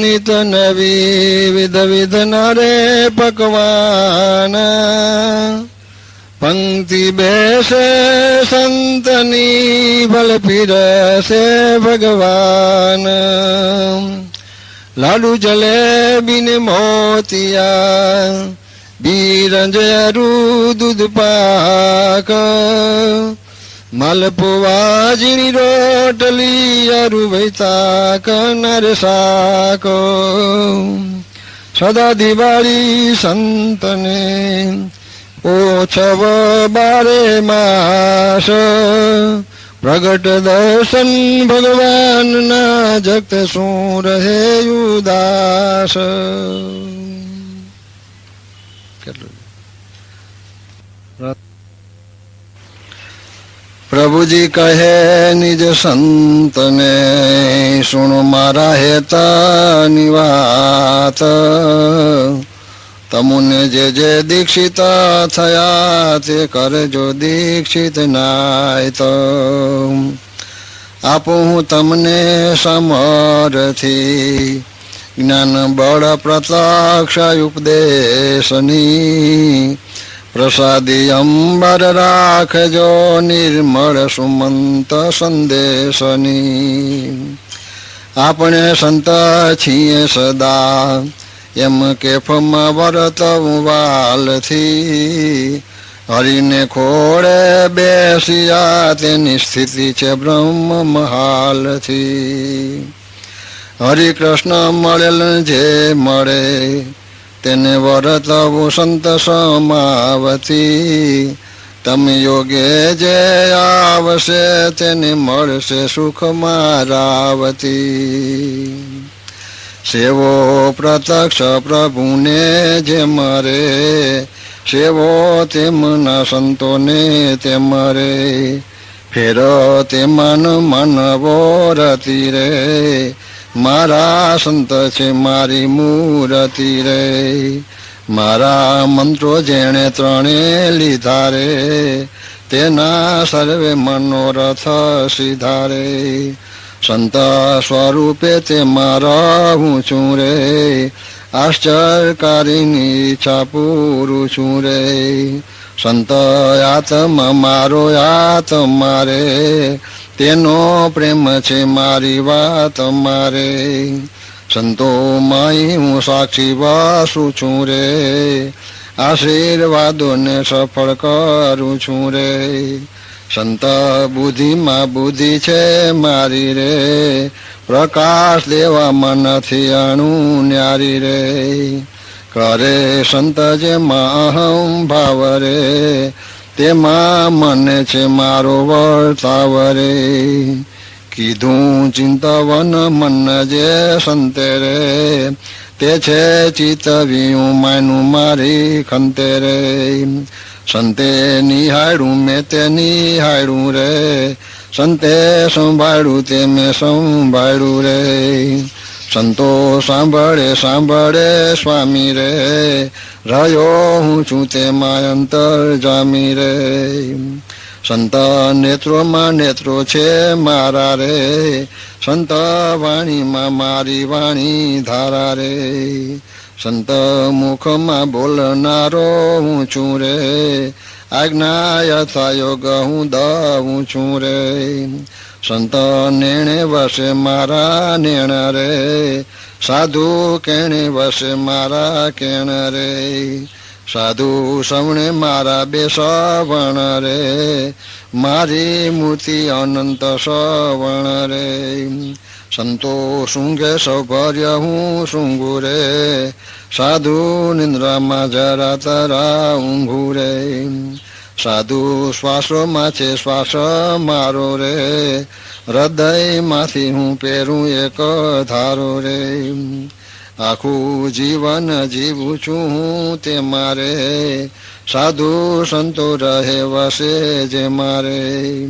નિત નવી વિધ વિધના રે પકવાન પંક્તિ બેસે સંતની ભલ પીરસે ભગવાન લાડુ જલેબી ને મોતિયા બીરંજરું દૂધ પાક માલપુવા ઝીણી રોટલી અરુ વૈતાક નર શાક સદા દિવાળી સંતને ઓછવ બારે માસ પ્રગટ દર્શન ભગવાનના જગત શું રહે ઉદાસ. પ્રભુજી કહે નિજ સંતને સુણો મારા હેતાની વાત તમુને જે જે દીક્ષિત થયા તે કરજો દીક્ષિત નાય તો આપું હું તમને સમરથી જ્ઞાન બળ પ્રત્યક્ષ ઉપદેશની પ્રસાદી અંબર રાખજો નિર્મળ સુમંત સંદેશની આપણે સંત છીએ સદા એમ કેફમાં વર્તવું વાલથી હરિને ખોળે બેસ્યા તેની સ્થિતિ છે બ્રહ્મ મહાલથી હરિકૃષ્ણ મળેલ જે મળે તેને વર્તવું સંત સમાવતી તમે યોગે જે આવશે તેને મળશે સુખ મારાવતી સેવો પ્રત્યક્ષ પ્રભુને જે મરે સેવો તેમના સંતોને તે મરે ફેરો તે મન મનવો રતી રે મારા સંત છે મારી મૂર્તિ રે મારા મંત્રો જેણે ત્રણે લીધા રે તેના સર્વે મનોરથ સીધા રે સંત સ્વરૂપે તે મારા હું છું રે આશ્ચર્યકારીની ઈચ્છા પૂરું છું રે સંત આત્મા મારો આત્મા રે તેનો પ્રેમ છે મારી વાત મારે સંતો માઈ હું સાક્ષી વાસું છું રે આશીર્વાદોને સફળ કરું છું રે સંત બુદ્ધિમાં બુદ્ધિ છે મારી રે પ્રકાશ દેવામાં નથી અણુ ન્યારી રે કરે સંત જેમાં અહમ ભાવ રે તેમાં મને છે મારો વર્તાવ રે કીધું ચિંતવન મન જે સંતે રે તે છે ચિતવ્યું માનું મારી ખંતે રે સંતે નિહાળ્યું મેં તે નિહાળ્યું રે સંતે સંભાળ્યું તે મેં સંભાળ્યું રે સંતો સાંભળે સાંભળે સ્વામી રે રહ્યો હું છું તેમાં અંતર જામી રે સંત નેત્રોમાં નેત્રો છે મારા રે સંત વાણીમાં મારી વાણી ધારા રે સંત મુખમાં બોલનારો હું છું રે આજ્ઞા યથા યોગ હું દઉં છું રે સંત નેણે વસે મારા નેણ રે સાધુ કેણે વસે મારા કેણ રે સાધુ સવણે મારા બેસવણ રે મારી મૂર્તિ અનંત સવણ રે સંતો શુંઘે સૌભર્ય હું શુંઘું રે સાધુ નિંદ્રામાં જરા તરા ઊંઘું રે સાધુ શ્વાસોમાં છે શ્વાસ મારો રે હૃદયમાંથી હું પહેરું એક ધારો રે આખું જીવન જીવું છું હું તે મારે સાધુ સંતો રહે વસે જે મારે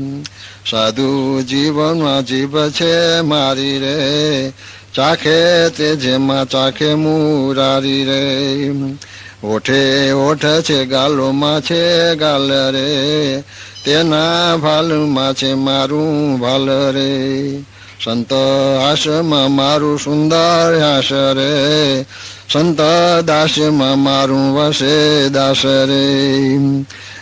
સાધુ જીવનમાં જીવ છે મારી રે ચાખે તે જેમાં ચાખે મુરારી રે ઓઠે ઓઠ છે ગાલોમાં છે ગાલ રે તેના ભાલમાં છે મારું ભાલ રે સંત આશ્રમમાં મારું સુંદર હાસ રે, સંત દાસમાં મારું વસે દાસ રે.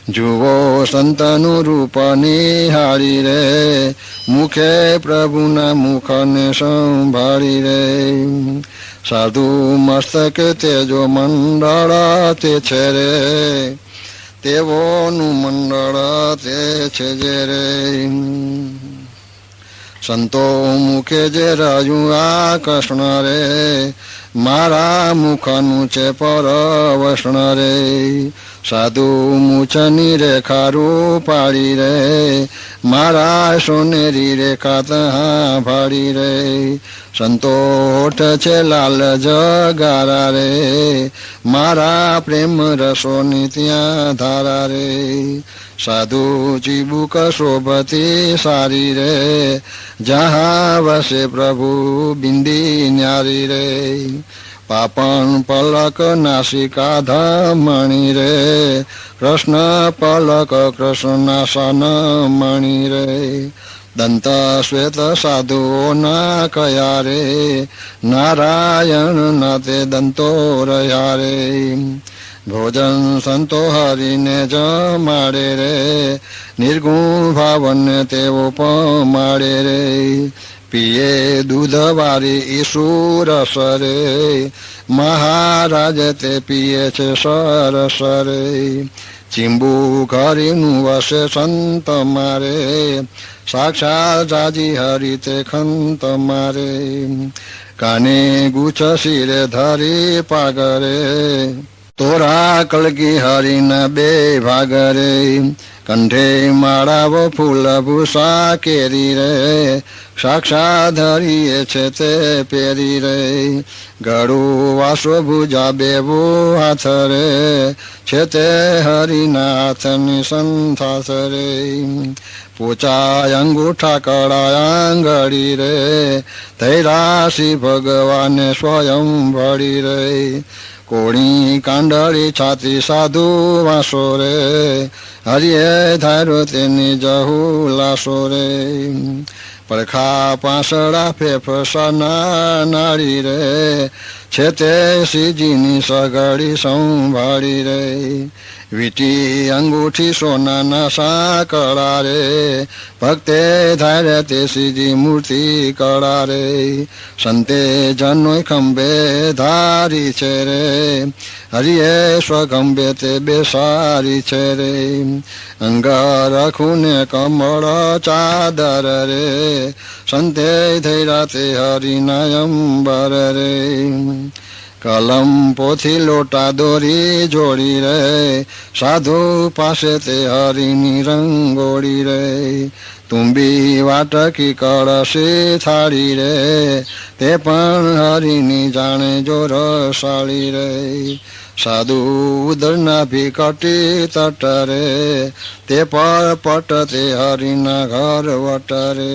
જુઓ સંતનું રૂપ નિહાળી રે, મુખે પ્રભુના મુખને સંભાળી રે. સાધુ મસ્તક તેજો મંડળ તે છે રે, તેઓનું મંડળ તે છે જે રે. સંતો મુખે જે રાજુ આ કૃષ્ણ રે, મારા મુખનું છે પરવષ્ણ રે. સાધુ મૂછની રેખા રૂપાળી રે, મારા સોનેરી રેખા તહા ભાળી રે. સંતો હોઠ છે લાલ જગારા રે, મારા પ્રેમ રસોની ત્યાં ધારા રે. સાધુ ચીબુક શોભતી સારી રે, જहाँ વસે પ્રભુ બિંદી ન્યારી રે. પાપણ પલક નાસિકા ધમણી રે, કૃષ્ણ પલક કૃષ્ણ સન મણી રે. દંત શ્વેત સાધુઓના કયા રે, નારાયણ ના તે દંતો રહ્યા રે. ભોજન સંતો હરીને જમાડે રે, નિર્ગુણ ભાવને તેઓ પમાડે રે. પીએ દૂધ વારી ઈસુરસ રે, મહારાજ તે પીએ છે સરસ રે. ચીંબુ ઘરીનું વસે સંત મારે, સાક્ષાત જાજી હરી તે ખંત મારે. કાને ગુચ્છ શિરે ધરી પાગરે, તોરા કલગી હરીના બે ભાગરે. કંઠે માળાવો ફૂલ ભૂષા કેરી રે, સાક્ષાત હરીએ છે તે પેરી રે. ગળું વાસો ભુજા બેવું હાથ રે, છે તે હરીના હાથની સંથાસ રે. પોચા અંગૂઠા કળા આંગળી રે, ધૈરાશી ભગવાને સ્વયં ભળી રે. કોણી કાંડળી છાતી સાધુ વાસો રે, હરિએ ધારો તેની જહુ લાસો રે. પડખા પાંસળા ફેફસાના નાળી રે, છે તે શ્રીજીની સગડી સંભાળી રે. વીટી અંગૂઠી સોનાના સાંકળા રે, ભક્તે ધારે તે શ્રીજી મૂર્તિ કળા રે. સંતે જનોય ખંભે ધારી છે રે, હરિએ સ્વગંભે તે બેસારી છે રે. અંગ રખુને કમળ ચાદર રે, સંતે ધૈરા તે હરિના અંબર રે. કલમ પોથી લોટા દોરી જોડી રે, સાધુ પાસે તે હરિની રંગોળી રે. તુંબી વાટકી કળશી થાળી રે, તે પણ હરિની જાણે જો રસાળી રે. સાધુ ઉદરના ભીકટી તટ રે, તે પર પટ તે હરિના ઘર વટ રે.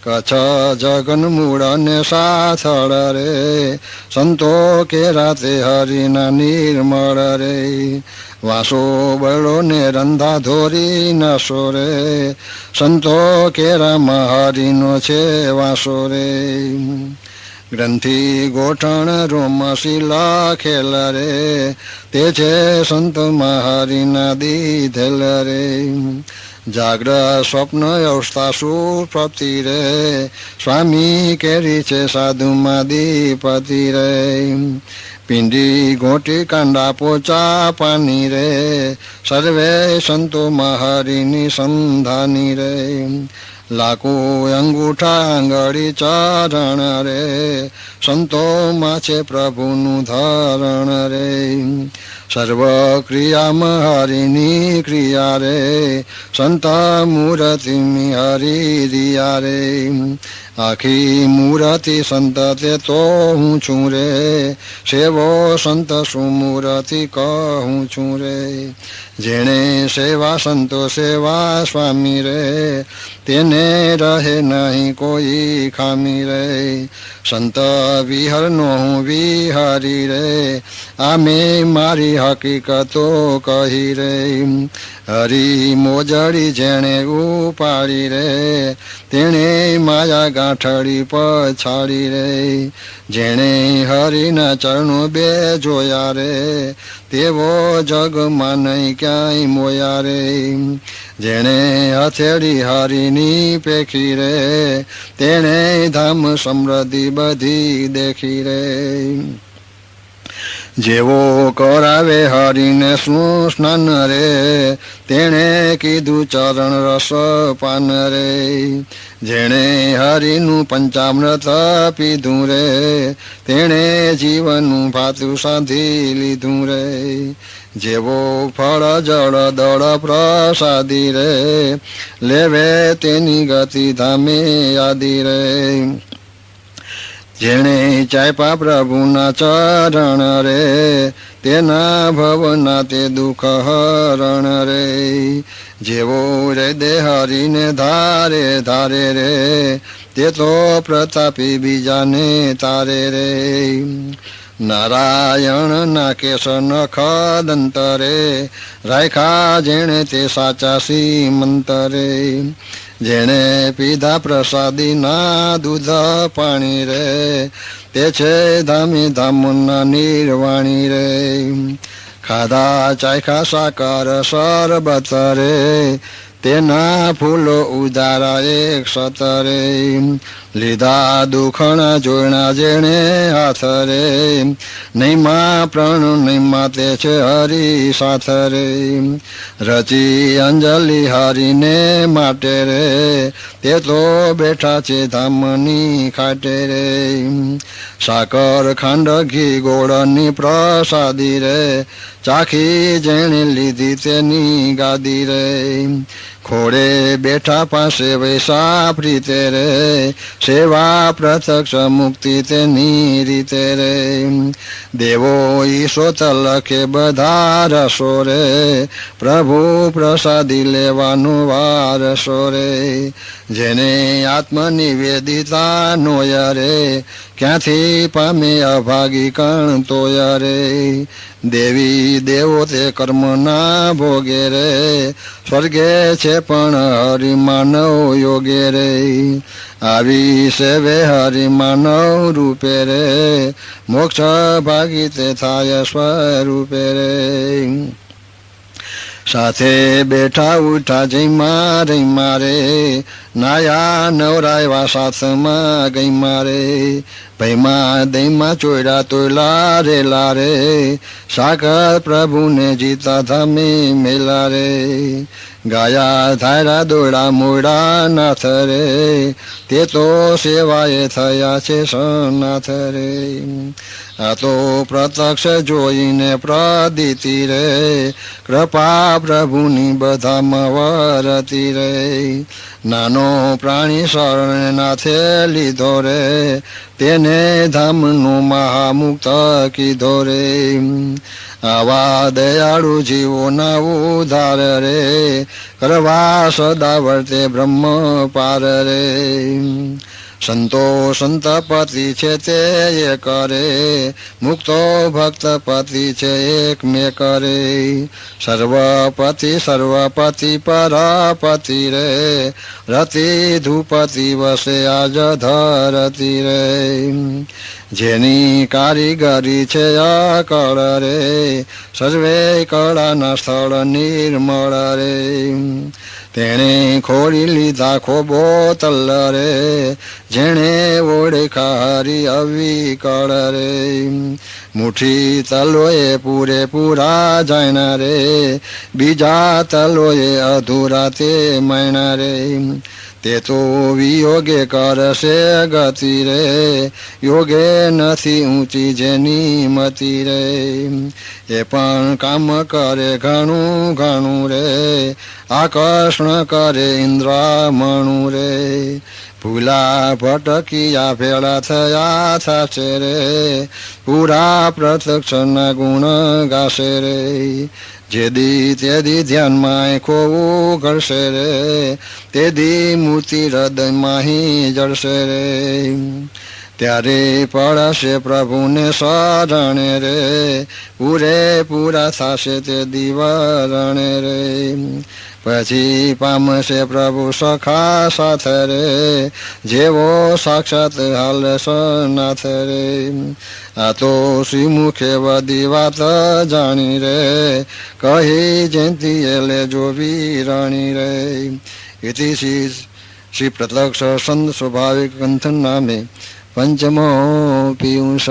કચ્છ જગન મૂળ ને સાથળ રે, સંતો કેરા તે હરિના નિર્મળ રે. વાસો બળો ને રંધા ધોરી નસો રે, સંતો કેરામાં હરિનો છે વાસો રે. ગ્રંથિ ગોઠણ રોમસી લખેલ રે, તે છે સંતમાં હરિના દીધેલ રે. જાગ્રત સ્વપ્ન અવસ્થા સુપ્રતિ રે, સ્વામી કેરી છે સાધુમાં દીપતિ રે. પિંડી ગોટી કાંડા પોચા પાની રે, સર્વે સંતોમાં હરિની સંધાની રે. લાખો અંગૂઠા આંગળી ચરણ રે, સંતોમાં છે પ્રભુનું ધરણ રે. સર્વ ક્રિયામાં હરિની ક્રિયા રે, સંત મૂર્તિની હરિ દિયા રે. આખી મૂર્તિ સંત તે તો હું છું રે, સેવો સંત શું મૂર્તિ કહું છું રે. જેણે સેવા સંતો સેવા સ્વામી રે, તેને રહે નહીં કોઈ ખામી રે. સંત વિહરનો હું વિહારી રે, આમે મારી હકીકતો કહી રે હરી મોજડી જેણે ઉપાડી રે તેણે માયા ગાંઠડી પછાડી રે જેણે હરિના ચરણો બે જોયા રે તેવો જગમાં નહીં ક્યાંય મોયા રે જેણે હથેળી હરિની પેખી રે તેણે ધામ સમૃદ્ધિ બધી દેખી રે જેવો કરાવે હરિને શું સ્નાન રે તેણે કીધું ચરણ રસ પાન રે જેણે હરિનું પંચામૃત પીધું રે તેણે જીવનનું ભાતું સાધી લીધું રે જેવો ફળ જળ દળ પ્રસાદી રે લેવે તેની ગતિ ધામે યાદી રે જેણે ચાપ્યા પ્રભુના ચરણ રે તેના ભવના તે દુઃખ હરણ રે જેવો હૃદય હરીને ધારે ધારે રે તે તો પ્રતાપી બીજાને તારે રે નારાયણના કેશ નખ દંતરે રાખ્યા જેણે તે સાચા શ્રીમંત રે જેણે પીધા પ્રસાદીના દૂધ પાણી રે તે છે ધામી ધામના નિર્વાણી રે ખાધા ચાખ્યા સાકર શરબત રે તેના ફૂલો ઉદારા એક સતરે લીધા દુખણા જોણા જેણે હાથ રે નૈમા પ્રણ નૈમા તે છે હરી સાથ રે રચી અંજલિ હરીને માટે રે તે તો બેઠા છે ધામની ખાટે રે સાકર ખાંડ ઘી ગોળની પ્રસાદી રે ચાખી જેણે લીધી તેની ગાદી રે ખોડે બેઠા પાસે વૈસા પ્રીતે રે સેવા પ્રત્યક્ષ મુક્તિ તેની રીતે રે દેવો ઈશો તલખે બધા રસો રે પ્રભુ પ્રસાદી લેવાનો વારસો રે જેને આત્મનિવેદિતા નોય રે ક્યાંથી પામે અભાગી કણ તોય રે દેવી દેવો તે કર્મના ભોગે રે સ્વર્ગે છે પણ હરિમાનવ યોગે રે આવી સેવે હરિમાનવ રૂપે રે મોક્ષ ભાગી તે થાય સ્વરૂપે રે સાથે બેઠા ઉઠા જઈ મારે મારે નાયા નવરાયવા સાથમાં ગઈ મારે ભયમાં દહીંમાં ચોયડા તોયલા રે લારે સાકર પ્રભુને જીતા ધામે મેલા રે ગાયા ધાયરા દોડા મોડા નાથ રે તે તો સેવાએ થયા છે સનાથ રે આ તો પ્રત્યક્ષ જોઈને પ્રદિતિ રે કૃપા પ્રભુની બધામાં વરતી રે નાનો પ્રાણી શરણ નાથે લીધો રે તેને ધામનો મહામુક્ત કીધો રે આવા દયાળુ જીવોના ઉધાર રે કરવા સદા વર્તે બ્રહ્મ પાર રે સંતો સંતપતિ છે તે એક રે મુક્તો ભક્તપતિ છે એક મેં કરે સર્વપતિ સર્વપતિ પરાપતિ રે રતિ ધૂપતિ વસે આજ ધરતી રે જેની કારીગરી છે અકળ રે સર્વે કળાના સ્થળ નિર્મળ રે તેણે ખોરી લીધા ખોબો તલ રે જેણે ઓળખા હરી અવિકળ રે મુઠ્ઠી તલોએ પૂરેપૂરા જાણ્યા રે બીજા તલોએ અધૂરા તે માણ્યા રે તે તો વિયોગે કરશે ગતિ રે યોગે નથી ઊંચી જેની મતિ રે એ પણ કામ કરે ઘણું ઘણું રે આકર્ષણ કરે ઇન્દ્રામણું રે ભૂલા ભટકિયા ભેળા થયા થશે રે પૂરા પ્રત્યક્ષના ગુણ ગાશે રે જેદી તેદી ધ્યાનમાં ખોવું ઘડશે રે તેદી મૂર્તિ હૃદયમાં જળશે રે ત્યારે પડશે પ્રભુને શરણે રે, પૂરેપૂરા થશે તે દિવરણે રે. પછી પામશે પ્રભુ સખા સાથે રે, જેવો સાક્ષાત હાલ સનાથ રે. આ તો શ્રીમુખે બધી વાત જાણી રે, કહી જયંતીએ લેજો વીરાણી રે. ઇતિ શ્રી પ્રત્યક્ષ સંત સ્વાભાવિક ગ્રંથ નામે પંચમો પિયુષ.